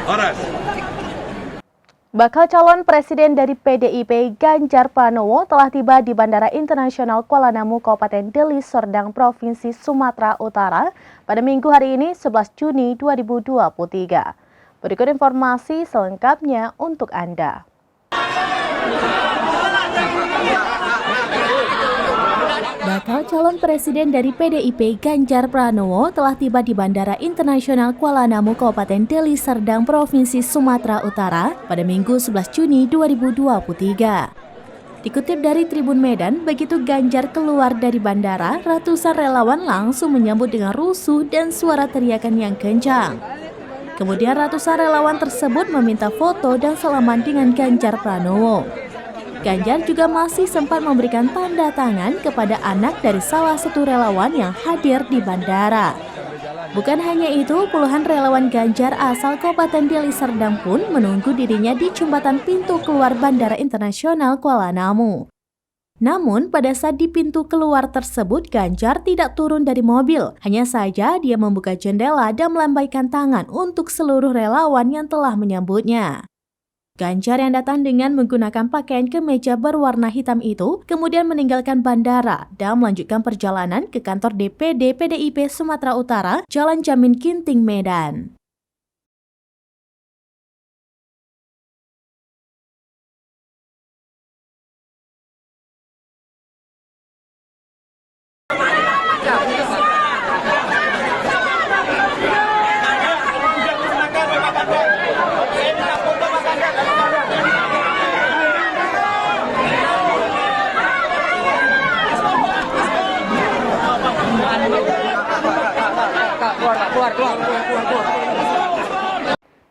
Horas. Bakal calon presiden dari PDIP Ganjar Pranowo telah tiba di Bandara Internasional Kuala Namu, Kabupaten Deli Serdang, Provinsi Sumatera Utara pada Minggu hari ini 11 Juni 2023. Berikut informasi selengkapnya untuk Anda. Bakal calon presiden dari PDIP Ganjar Pranowo telah tiba di Bandara Internasional Kuala Namu, Kabupaten Deli Serdang, Provinsi Sumatera Utara pada Minggu 11 Juni 2023. Dikutip dari Tribun Medan, begitu Ganjar keluar dari bandara, ratusan relawan langsung menyambut dengan rusuh dan suara teriakan yang kencang. Kemudian ratusan relawan tersebut meminta foto dan salaman dengan Ganjar Pranowo. Ganjar juga masih sempat memberikan tanda tangan kepada anak dari salah satu relawan yang hadir di bandara. Bukan hanya itu, puluhan relawan Ganjar asal Kabupaten Deli Serdang pun menunggu dirinya di jembatan pintu keluar Bandara Internasional Kuala Namu. Namun, pada saat di pintu keluar tersebut, Ganjar tidak turun dari mobil. Hanya saja dia membuka jendela dan melambaikan tangan untuk seluruh relawan yang telah menyambutnya. Ganjar yang datang dengan menggunakan pakaian kemeja berwarna hitam itu kemudian meninggalkan bandara dan melanjutkan perjalanan ke kantor DPD PDIP Sumatera Utara, Jalan Jamin Ginting, Medan.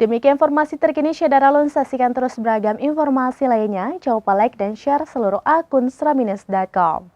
Demikian informasi terkini, Syederalun. Saksikan terus beragam informasi lainnya. Jangan lupa like dan share seluruh akun sraminews.com.